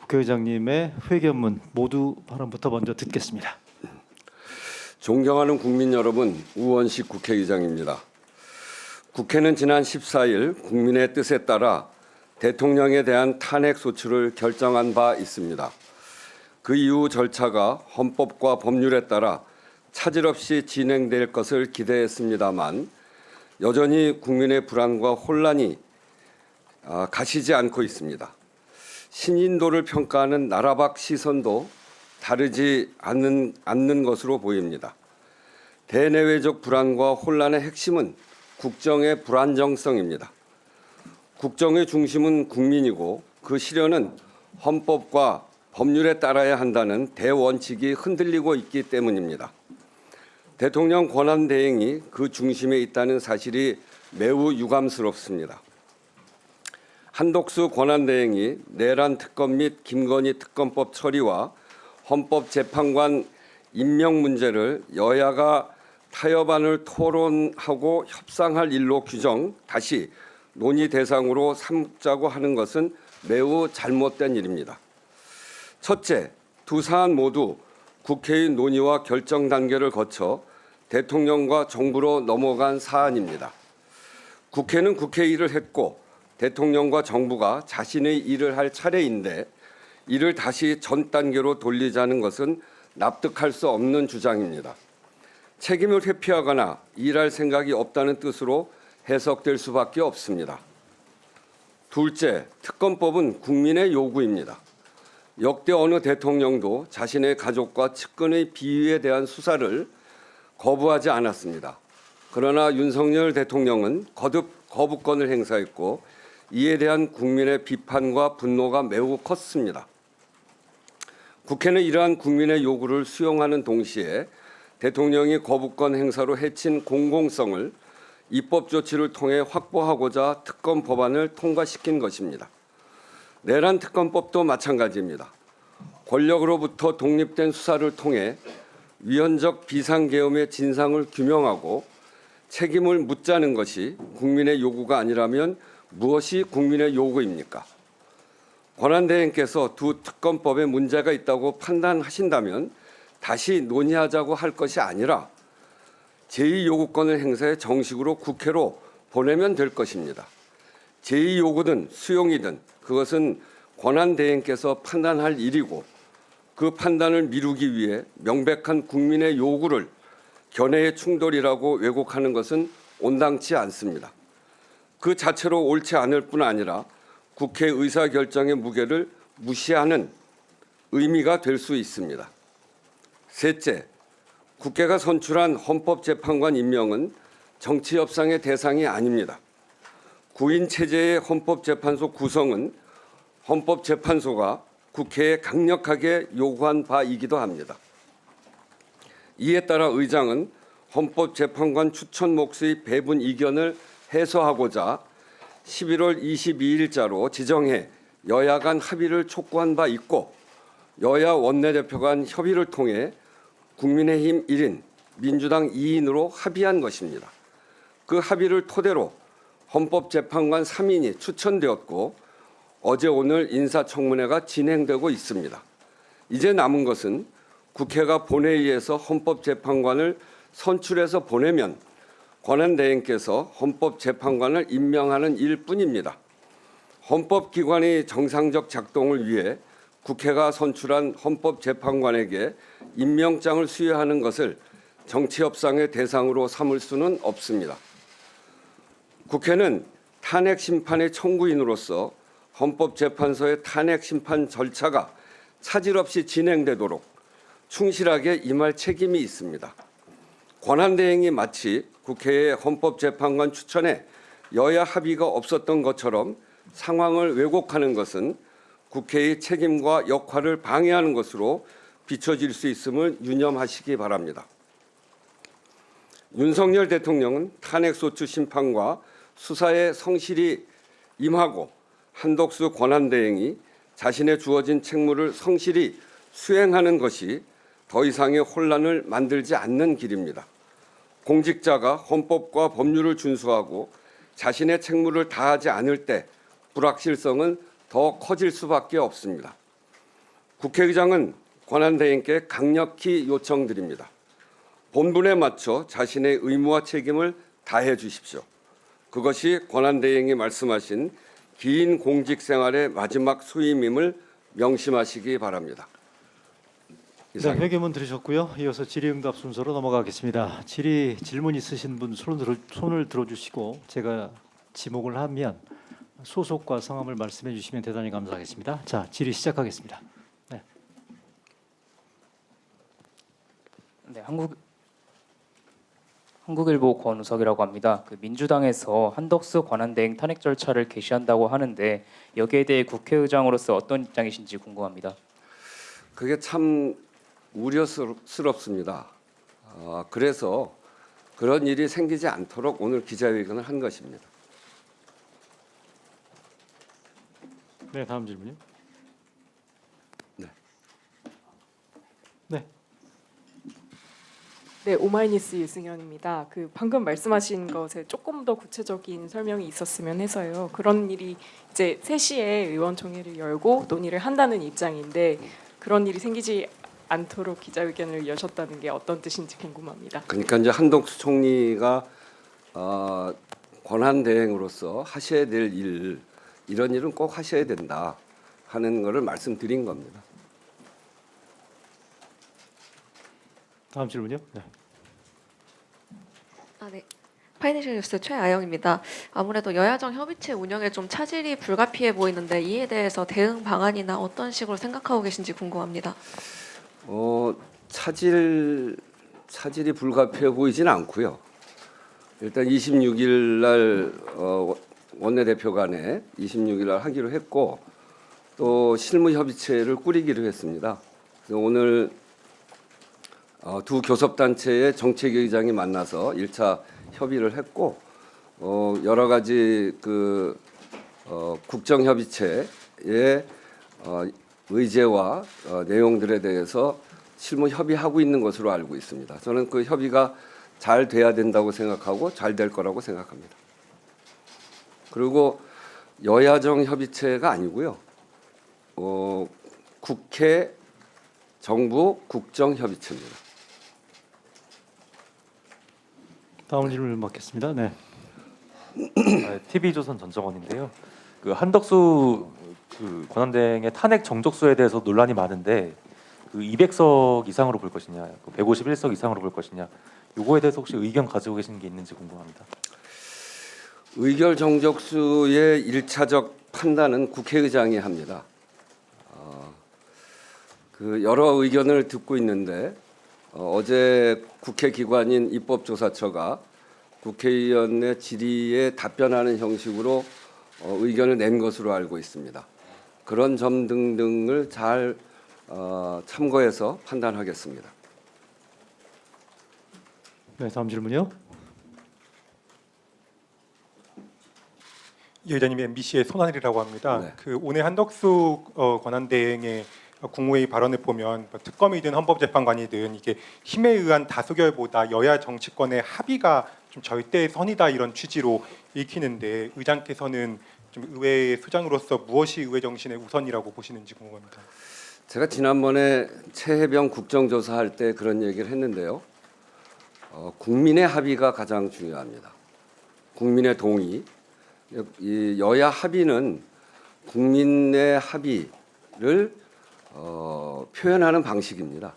국회의장님의 회견문 모두 발언부터 먼저 듣겠습니다. 존경하는 국민 여러분, 우원식 국회의장입니다. 국회는 지난 14일 국민의 뜻에 따라 대통령에 대한 탄핵 소추를 결정한 바 있습니다. 그 이후 절차가 헌법과 법률에 따라 차질 없이 진행될 것을 기대했습니다만 여전히 국민의 불안과 혼란이 가시지 않고 있습니다. 신인도를 평가하는 나라 밖 시선도 다르지 않는 것으로 보입니다. 대내외적 불안과 혼란의 핵심은 국정의 불안정성입니다. 국정의 중심은 국민이고 그 실현은 헌법과 법률에 따라야 한다는 대원칙이 흔들리고 있기 때문입니다. 대통령 권한 대행이 그 중심에 있다는 사실이 매우 유감스럽습니다. 한독수 권한대행이 내란 특검 및 김건희 특검법 처리와 헌법재판관 임명 문제를 여야가 타협안을 토론하고 협상할 일로 규정 다시 논의 대상으로 삼자고 하는 것은 매우 잘못된 일입니다. 첫째, 두 사안 모두 국회의 논의와 결정 단계를 거쳐 대통령과 정부로 넘어간 사안입니다. 국회는 국회 일을 했고 대통령과 정부가 자신의 일을 할 차례인데 이를 다시 전 단계로 돌리자는 것은 납득할 수 없는 주장입니다. 책임을 회피하거나 일할 생각이 없다는 뜻으로 해석될 수밖에 없습니다. 둘째, 특검법은 국민의 요구입니다. 역대 어느 대통령도 자신의 가족과 측근의 비위에 대한 수사를 거부하지 않았습니다. 그러나 윤석열 대통령은 거듭 거부권을 행사했고 이에 대한 국민의 비판과 분노가 매우 컸습니다. 국회는 이러한 국민의 요구를 수용하는 동시에 대통령이 거부권 행사로 해친 공공성을 입법 조치를 통해 확보하고자 특검 법안을 통과시킨 것입니다. 내란 특검법도 마찬가지입니다. 권력으로부터 독립된 수사를 통해 위헌적 비상계엄의 진상을 규명하고 책임을 묻자는 것이 국민의 요구가 아니라면 무엇이 국민의 요구입니까? 권한대행께서 두 특검법에 문제가 있다고 판단하신다면 다시 논의하자고 할 것이 아니라 제2요구권을 행사해 정식으로 국회로 보내면 될 것입니다. 제2요구든 수용이든 그것은 권한대행께서 판단할 일이고 그 판단을 미루기 위해 명백한 국민의 요구를 견해의 충돌이라고 왜곡하는 것은 온당치 않습니다. 그 자체로 옳지 않을 뿐 아니라 국회 의사결정의 무게를 무시하는 의미가 될 수 있습니다. 셋째, 국회가 선출한 헌법재판관 임명은 정치협상의 대상이 아닙니다. 구인 체제의 헌법재판소 구성은 헌법재판소가 국회에 강력하게 요구한 바이기도 합니다. 이에 따라 의장은 헌법재판관 추천 몫의 배분 이견을 해소하고자 11월 22일자로 지정해 여야 간 합의를 촉구한 바 있고 여야 원내대표 간 협의를 통해 국민의힘 1인, 민주당 2인으로 합의한 것입니다. 그 합의를 토대로 헌법재판관 3인이 추천되었고 어제 오늘 인사청문회가 진행되고 있습니다. 이제 남은 것은 국회가 본회의에서 헌법재판관을 선출해서 보내면 권한대행께서 헌법재판관을 임명하는 일뿐입니다. 헌법기관의 정상적 작동을 위해 국회가 선출한 헌법재판관에게 임명장을 수여하는 것을 정치협상의 대상으로 삼을 수는 없습니다. 국회는 탄핵심판의 청구인으로서 헌법재판소의 탄핵심판 절차가 차질 없이 진행되도록 충실하게 임할 책임이 있습니다. 권한대행이 마치 국회의 헌법재판관 추천에 여야 합의가 없었던 것처럼 상황을 왜곡하는 것은 국회의 책임과 역할을 방해하는 것으로 비춰질 수 있음을 유념하시기 바랍니다. 윤석열 대통령은 탄핵소추 심판과 수사에 성실히 임하고 한독수 권한대행이 자신의 주어진 책무를 성실히 수행하는 것이 더 이상의 혼란을 만들지 않는 길입니다. 공직자가 헌법과 법률을 준수하고 자신의 책무를 다하지 않을 때 불확실성은 더 커질 수밖에 없습니다. 국회의장은 권한대행께 강력히 요청드립니다. 본분에 맞춰 자신의 의무와 책임을 다해 주십시오. 그것이 권한대행이 말씀하신 긴 공직 생활의 마지막 수임임을 명심하시기 바랍니다. 네, 회견문 들으셨고요. 이어서 질의응답 순서로 넘어가겠습니다. 질문 있으신 분 손을 들어주시고 제가 지목을 하면 소속과 성함을 말씀해 주시면 대단히 감사하겠습니다. 자, 질의 시작하겠습니다. 네. 네, 한국일보 권우석이라고 합니다. 민주당에서 한덕수 권한대행 탄핵 절차를 개시한다고 하는데 여기에 대해 국회의장으로서 어떤 입장이신지 궁금합니다. 그게 참 우려스럽습니다. 그래서 그런 일이 생기지 않도록 오늘 기자회견을 한 것입니다. 네, 다음 질문요. 네. 네. 네, 오마이뉴스 유승현입니다. 방금 말씀하신 것에 조금 더 구체적인 설명이 있었으면 해서요. 그런 일이 이제 3시에 의원총회를 열고 논의를 한다는 입장인데 그런 일이 생기지 않도록 기자회견을 여셨다는 게 어떤 뜻인지 궁금합니다. 그러니까 이제 한덕수 총리가 권한 대행으로서 하셔야 될 일, 이런 일은 꼭 하셔야 된다 하는 것을 말씀드린 겁니다. 다음 질문요. 네. 네. 파이낸셜 뉴스 최아영입니다. 아무래도 여야정 협의체 운영에 좀 차질이 불가피해 보이는데 이에 대해서 대응 방안이나 어떤 식으로 생각하고 계신지 궁금합니다. 차질이 불가피해 보이지는 않고요. 일단 26일 날 원내대표 간에 26일 날 하기로 했고 또 실무협의체를 꾸리기로 했습니다. 그래서 오늘 두 교섭단체의 정책위의장이 만나서 1차 협의를 했고 여러 가지 국정협의체의 의제와 내용들에 대해서 실무 협의하고 있는 것으로 알고 있습니다. 저는 그 협의가 잘 돼야 된다고 생각하고 잘 될 거라고 생각합니다. 그리고 여야정 협의체가 아니고요. 국회, 정부, 국정협의체입니다. 다음 질문 받겠습니다. 네. TV조선 전정원인데요. 한덕수 권한대행의 탄핵 정족수에 대해서 논란이 많은데 200석 이상으로 볼 것이냐, 151석 이상으로 볼 것이냐, 요거에 대해서 혹시 의견 가지고 계신 게 있는지 궁금합니다. 의결 정족수의 1차적 판단은 국회의장이 합니다. 여러 의견을 듣고 있는데 어제 국회 기관인 입법조사처가 국회의원의 질의에 답변하는 형식으로 의견을 낸 것으로 알고 있습니다. 그런 점 등등을 잘 참고해서 판단하겠습니다. 네, 다음 질문요. 예, 의장님, MBC의 손한일이라고 합니다. 네. 오늘 한덕수 권한대행의 국무회의 발언을 보면 특검이든 헌법재판관이든 이게 힘에 의한 다수결보다 여야 정치권의 합의가 좀 절대선이다 이런 취지로 읽히는데 의장께서는 좀 의회 소장으로서 무엇이 의회 정신의 우선이라고 보시는지 궁금합니다. 제가 지난번에 최혜병 국정조사할 때 그런 얘기를 했는데요. 국민의 합의가 가장 중요합니다. 국민의 동의. 이 여야 합의는 국민의 합의를 표현하는 방식입니다.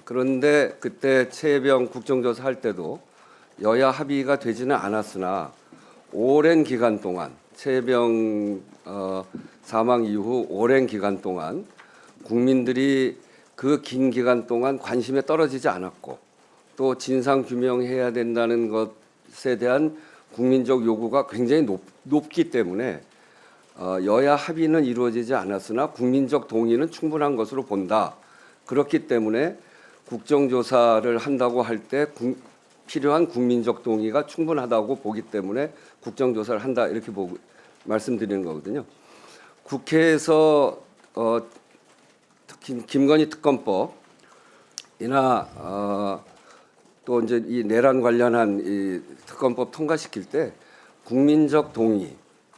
그런데 그때 최혜병 국정조사 할 때도 여야 합의가 되지는 않았으나 오랜 기간 동안 최혜병 사망 이후 오랜 기간 동안 국민들이 그 긴 기간 동안 관심에 떨어지지 않았고 또 진상 규명해야 된다는 것에 대한 국민적 요구가 굉장히 높기 때문에 여야 합의는 이루어지지 않았으나 국민적 동의는 충분한 것으로 본다. 그렇기 때문에 국정조사를 한다고 할 때 필요한 국민적 동의가 충분하다고 보기 때문에 국정조사를 한다 이렇게 말씀드리는 거거든요. 국회에서 특히 김건희 특검법이나 또 이제 이 내란 관련한 이 특검법 통과시킬 때 국민적 동의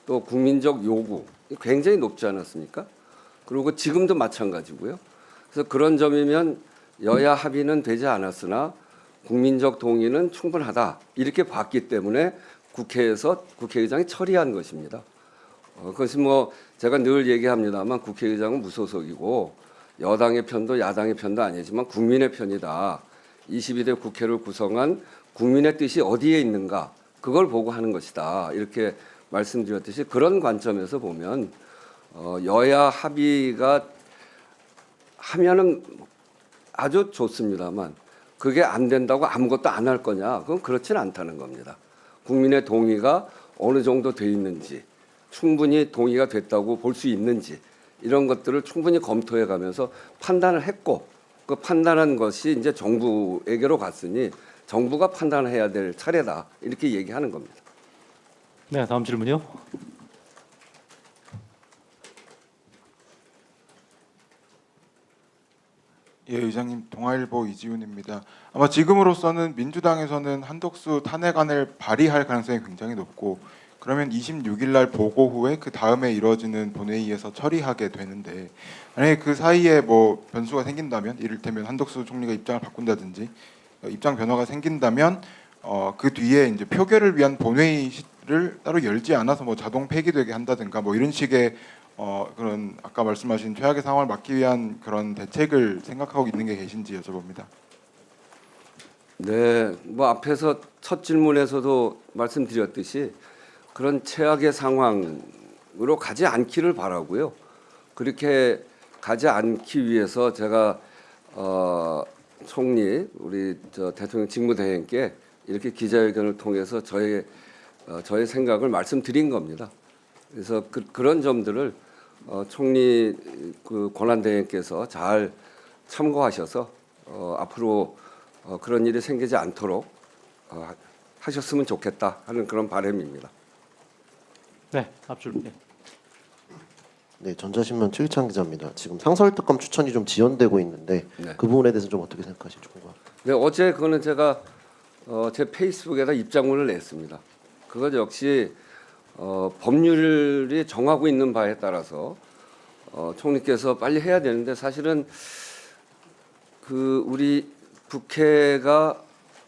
또 국민적 요구 굉장히 높지 않았습니까? 그리고 지금도 마찬가지고요. 그래서 그런 점이면 여야 합의는 되지 않았으나 국민적 동의는 충분하다 이렇게 봤기 때문에 국회에서 국회의장이 처리한 것입니다. 그것이 뭐 제가 늘 얘기합니다만 국회의장은 무소속이고 여당의 편도 야당의 편도 아니지만 국민의 편이다. 22대 국회를 구성한 국민의 뜻이 어디에 있는가 그걸 보고 하는 것이다. 이렇게 말씀드렸듯이 그런 관점에서 보면 여야 합의가 하면은 아주 좋습니다만 그게 안 된다고 아무것도 안 할 거냐? 그건 그렇지는 않다는 겁니다. 국민의 동의가 어느 정도 돼 있는지, 충분히 동의가 됐다고 볼 수 있는지 이런 것들을 충분히 검토해 가면서 판단을 했고 그 판단한 것이 이제 정부에게로 갔으니 정부가 판단해야 될 차례다 이렇게 얘기하는 겁니다. 네, 다음 질문요. 예, 의장님 동아일보 이지훈입니다. 아마 지금으로서는 민주당에서는 한덕수 탄핵안을 발의할 가능성이 굉장히 높고 그러면 26일 날 보고 후에 그 다음에 이루어지는 본회의에서 처리하게 되는데 만약에 그 사이에 뭐 변수가 생긴다면 이를테면 한덕수 총리가 입장을 바꾼다든지 입장 변화가 생긴다면 그 뒤에 이제 표결을 위한 본회의를 따로 열지 않아서 뭐 자동 폐기되게 한다든가 뭐 이런 식의 그런 아까 말씀하신 최악의 상황을 막기 위한 그런 대책을 생각하고 있는 게 계신지 여쭤봅니다. 네, 뭐 앞에서 첫 질문에서도 말씀드렸듯이 그런 최악의 상황으로 가지 않기를 바라고요. 그렇게 가지 않기 위해서 제가 총리 우리 대통령 직무대행께 이렇게 기자회견을 통해서 저의 생각을 말씀드린 겁니다. 그래서 그런 점들을 총리 그 권한대행께서 잘 참고하셔서 앞으로 그런 일이 생기지 않도록 하셨으면 좋겠다 하는 그런 바람입니다. 네, 앞줄. 네. 네, 전자신문 최기찬 기자입니다. 지금 상설특검 추천이 좀 지연되고 있는데 네. 그 부분에 대해서 좀 어떻게 생각하실지 궁금합니다. 네, 어제 그거는 제가 제 페이스북에다 입장문을 냈습니다. 그것 역시 법률이 정하고 있는 바에 따라서 총리께서 빨리 해야 되는데 사실은 그 우리 국회가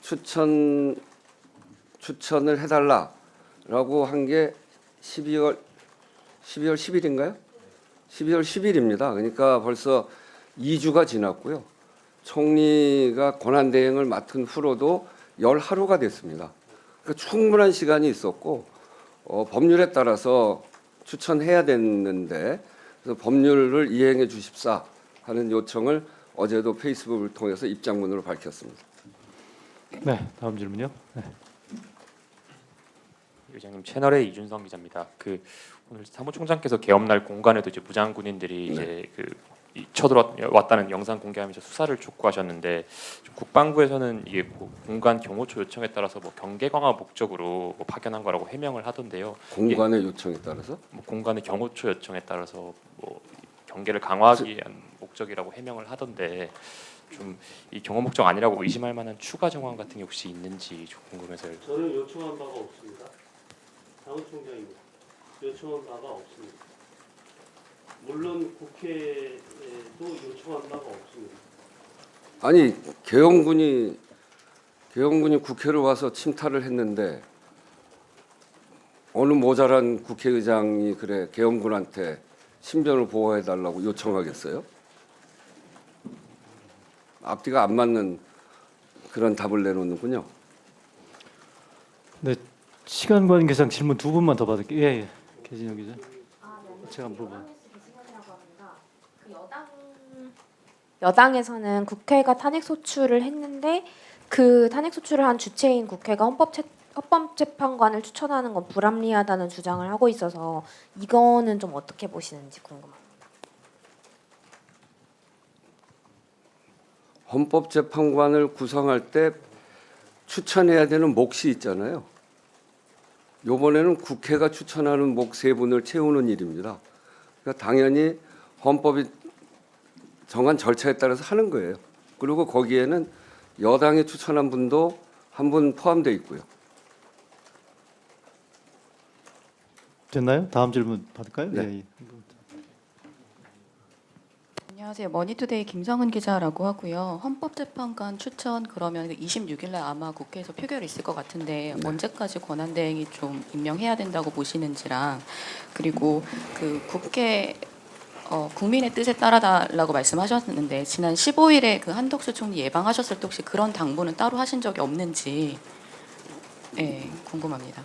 추천을 해달라라고 한 게 12월 10일인가요? 12월 10일입니다. 그러니까 벌써 2주가 지났고요. 총리가 권한대행을 맡은 후로도 열 하루가 됐습니다. 그러니까 충분한 시간이 있었고 법률에 따라서 추천해야 됐는데 그래서 법률을 이행해 주십사 하는 요청을 어제도 페이스북을 통해서 입장문으로 밝혔습니다. 네, 다음 질문요. 네. 의장님 채널의 이준성 기자입니다. 오늘 사무총장께서 개업날 공간에도 이제 무장 군인들이 이제 쳐들어왔다는 영상 공개하면서 수사를 촉구하셨는데 국방부에서는 이게 뭐 공간 경호처 요청에 따라서 뭐 경계 강화 목적으로 뭐 파견한 거라고 해명을 하던데요. 공관의 요청에 따라서 뭐 공간의 경호처 요청에 따라서 뭐 경계를 강화하기 위한 목적이라고 해명을 하던데 좀 이 경호 목적 아니라고 의심할 만한 추가 정황 같은 게 혹시 있는지 좀 궁금해서요. 저는 요청한 바가 없습니다. 사무총장입니다. 요청한 바가 없습니다. 물론 국회에도 요청한 바가 없습니다. 아니 계엄군이 국회를 와서 침탈을 했는데 어느 모자란 국회의장이 그래 계엄군한테 신변을 보호해 달라고 요청하겠어요? 앞뒤가 안 맞는 그런 답을 내놓는군요. 네, 시간 관계상 질문 두 분만 더 받을게요. 예. 계진영 기자. 제가 물어봐요. 여당에서는 국회가 탄핵 소추를 했는데 그 탄핵 소추를 한 주체인 국회가 헌법재판관을 추천하는 건 불합리하다는 주장을 하고 있어서 이거는 좀 어떻게 보시는지 궁금합니다. 헌법재판관을 구성할 때 추천해야 되는 몫이 있잖아요. 이번에는 국회가 추천하는 몫 세 분을 채우는 일입니다. 그러니까 당연히 헌법이 정한 절차에 따라서 하는 거예요. 그리고 거기에는 여당이 추천한 분도 한 분 포함되어 있고요. 됐나요? 다음 질문 받을까요? 네. 예. 안녕하세요. 머니투데이 김성은 기자라고 하고요. 헌법재판관 추천 그러면 26일 날 아마 국회에서 표결이 있을 것 같은데 언제까지 권한대행이 좀 임명해야 된다고 보시는지랑 그리고 그 국회 국민의 뜻에 따라달라고 말씀하셨는데 지난 15일에 그 한덕수 총리 예방하셨을 때 혹시 그런 당부는 따로 하신 적이 없는지 궁금합니다.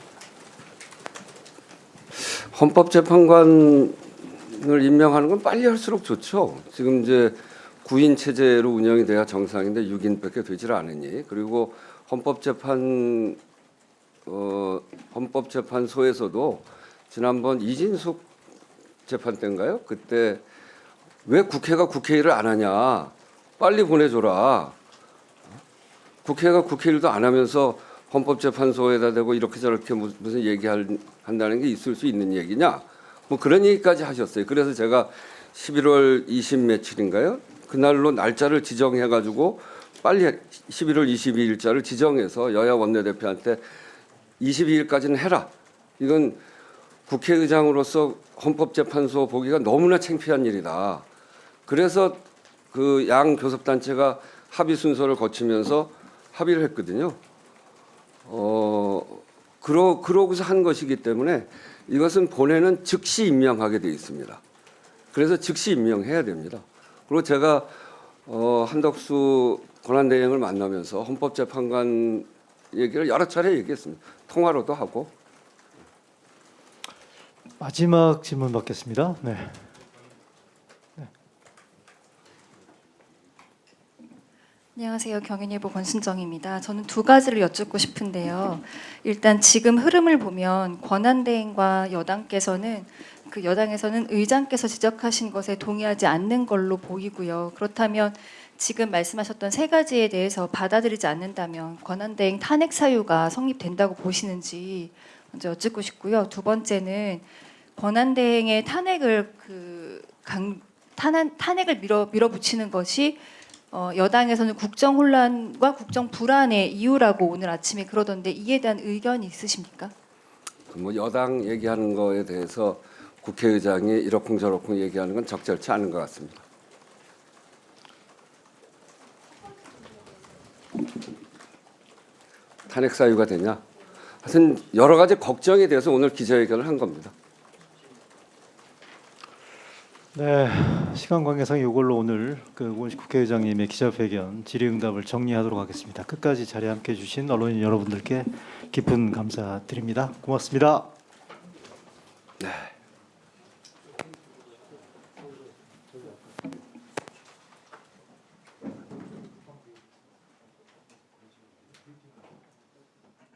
헌법재판관을 임명하는 건 빨리 할수록 좋죠. 지금 이제 9인 체제로 운영이 돼야 정상인데 6인밖에 되질 않으니 그리고 헌법재판소에서도 지난번 이진숙 재판 때인가요? 그때 왜 국회가 국회일을 안 하냐? 빨리 보내줘라. 국회가 국회일도 안 하면서 헌법재판소에다 대고 이렇게 저렇게 무슨 얘기한다는 게 있을 수 있는 얘기냐? 뭐 그런 얘기까지 하셨어요. 그래서 제가 11월 20 며칠인가요? 그날로 날짜를 지정해가지고 빨리 11월 22일자를 지정해서 여야 원내대표한테 22일까지는 해라. 이건 국회의장으로서 헌법재판소 보기가 너무나 창피한 일이다. 그래서 그 양 교섭단체가 합의 순서를 거치면서 합의를 했거든요. 그러고서 한 것이기 때문에 이것은 본회는 즉시 임명하게 돼 있습니다. 그래서 즉시 임명해야 됩니다. 그리고 제가 한덕수 권한대행을 만나면서 헌법재판관 얘기를 여러 차례 얘기했습니다. 통화로도 하고. 마지막 질문 받겠습니다. 네. 안녕하세요. 경인일보 권순정입니다. 저는 두 가지를 여쭙고 싶은데요. 일단 지금 흐름을 보면 권한대행과 여당께서는 그 여당에서는 의장께서 지적하신 것에 동의하지 않는 걸로 보이고요. 그렇다면 지금 말씀하셨던 세 가지에 대해서 받아들이지 않는다면 권한대행 탄핵 사유가 성립된다고 보시는지 먼저 여쭙고 싶고요. 두 번째는 권한대행의 탄핵을 밀어붙이는 것이 여당에서는 국정 혼란과 국정 불안의 이유라고 오늘 아침에 그러던데 이에 대한 의견이 있으십니까? 뭐 여당 얘기하는 거에 대해서 국회의장이 이러쿵저러쿵 얘기하는 건 적절치 않은 것 같습니다. 탄핵 사유가 되냐? 하여튼 여러 가지 걱정에 대해서 오늘 기자회견을 한 겁니다. 네, 시간 관계상 이걸로 오늘 그 우원식 국회의장님의 기자회견 질의응답을 정리하도록 하겠습니다. 끝까지 자리에 함께해 주신 언론인 여러분들께 깊은 감사드립니다. 고맙습니다. 네.